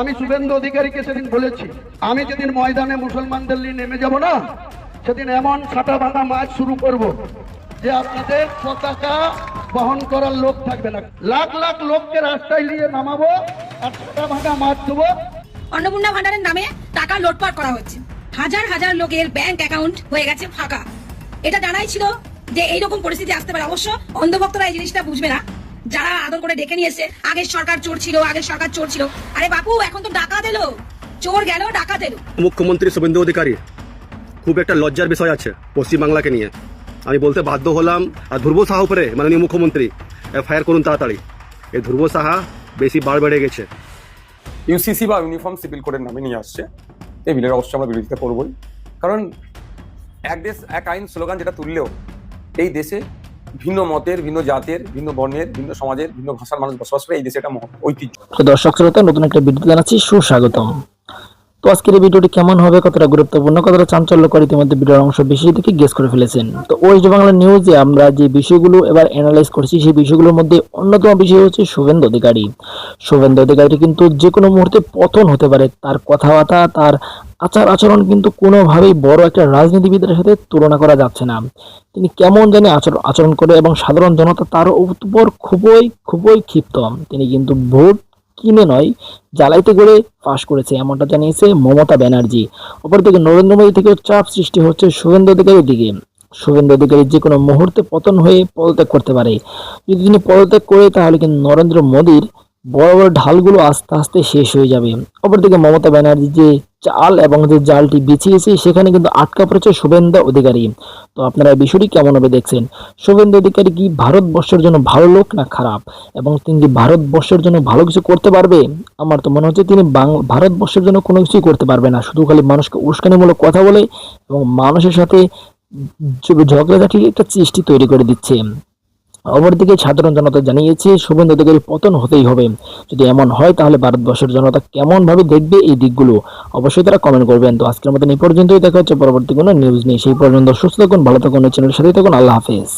আমি শুভেন্দু অধিকারীকে সেদিন বলেছি, আমি যেদিন ময়দানে মুসলমানদের নিয়ে নেমে যাব না, সেদিন এমন ছাটা ভাঙা মাছ শুরু করব যে আপনাদের পতাকা বহন করার লোক থাকবে না। লাখ লাখ লোককে রাস্তায় নিয়ে নামাবো আর ছাটা ভাঙা মাছ দেবো। অন্নপূর্ণা ভান্ডারের নামে টাকা লুটপাট করা হচ্ছে, হাজার হাজার লোকের ব্যাংক অ্যাকাউন্ট হয়ে গেছে ফাঁকা। এটা জানাই ছিল যে এইরকম পরিস্থিতি আসতে পারে। অবশ্য অন্ধভক্তরা এই জিনিসটা বুঝবে না, যারা আদর করে ডেকে নিয়েছে আগের সরকার চোর ছিল, আগের সরকার চোর ছিল। আরে বাপু, এখন তো ডাকাত এলো, চোর গেল, ডাকাত এলো। মুখ্যমন্ত্রী শুভেন্দু অধিকারী খুব একটা লজ্জার বিষয় আছে পশ্চিমবাংলাকে নিয়ে। আমি বলতে বাধ্য হলাম, আর ধ্রুব সাহা উপরে মাননীয় মুখ্যমন্ত্রী এফআইআর করুন তাড়াতাড়ি। এই ধ্রুব সাহা বেশি বার বেড়ে গেছে। ইউসিসি বা ইউনিফর্ম সিভিল কোডের নামে নিয়ে আসছে এই বিলের, অবশ্যই আমরা বিরোধিতা করবই। কারণ এক দেশ এক আইন স্লোগান যেটা তুললেও এই দেশে ভিন্ন মতের, ভিন্ন জাতের, ভিন্ন বর্ণের, ভিন্ন সমাজের, ভিন্ন ভাষার মানুষ বসবাস করে। এই দেশে এটা ঐতিহ্য। দর্শক শ্রোতা, নতুন একটা ভিডিও জানাচ্ছি সুস্বাগতম। তো আজকের এই ভিডিওটি কেমন হবে, কতটা গুরুত্বপূর্ণ, কতটা চাঞ্চল্যকর, ইতিমধ্যে ভিডিওর অংশ বেশি দেখে গেস করে ফেলেছেন। তো ওয়েস্ট বাংলা নিউজে আমরা যে বিষয়গুলো এবার অ্যানালাইজ করছি, সেই বিষয়গুলোর মধ্যে অন্যতম বিষয় হচ্ছে শুভেন্দু অধিকারী। শুভেন্দু অধিকারী কিন্তু যে কোনো মুহূর্তে পতন হতে পারে। তার কথাবার্তা, তার আচার আচরণ কিন্তু কোনোভাবেই বড় একটা রাজনীতিবিদের সাথে তুলনা করা যাচ্ছে না। তিনি কেমন জানি আচরণ করে এবং সাধারণ জনতা তার উপর খুবই ক্ষিপ্ত। তিনি কিন্তু ভোট কিনে নয়, জ্বালাইতে করে পাশ করেছে, এমনটা জানিয়েছে মমতা ব্যানার্জি। অপরদিকে নরেন্দ্র মোদী থেকেও চাপ সৃষ্টি হচ্ছে শুভেন্দু অধিকারীর দিকে। শুভেন্দু অধিকারী যে কোনো মুহূর্তে পতন হয়ে পদত্যাগ করতে পারে। যদি তিনি পদত্যাগ করে, তাহলে কিন্তু নরেন্দ্র মোদীর বড় বড় ঢালগুলো আস্তে আস্তে শেষ হয়ে যাবে। অপরদিকে মমতা ব্যানার্জি যে চাল এবং যে জালটি বিছিয়েছে, সেখানে কিন্তু আটকা পড়েছে শুভেন্দু অধিকারী। তো আপনারা এই বিষয়টি কেমন হবে দেখছেন? শুভেন্দু অধিকারী কি ভারতবর্ষের জন্য ভালো লোক না খারাপ, এবং তিনি কি ভারতবর্ষের জন্য ভালো কিছু করতে পারবে? আমার তো মনে হচ্ছে তিনি ভারতবর্ষের জন্য কোনো কিছুই করতে পারবে না। শুধু খালি মানুষকে উস্কানিমূলক কথা বলে এবং মানুষের সাথে ঝগড়াঝাটির একটা সৃষ্টি তৈরি করে দিচ্ছে। অপরদিকে সাধারণ জনতা জানিয়েছে শুভেন্দু অধিকারী পতন হতেই হবে। যদি এমন হয়, তাহলে ভারতবর্ষের জনতা কেমন ভাবে দেখবে এই দিকগুলো অবশ্যই তারা কমেন্ট করবেন। তো আজকের মতন এই পর্যন্তই, দেখা হচ্ছে পরবর্তী কোনো নিউজ নিয়ে। সেই পর্যন্ত সুস্থ থাকুন, ভালো থাকুন, চ্যানেলের সাথে থাকুন। আল্লাহ হাফেজ।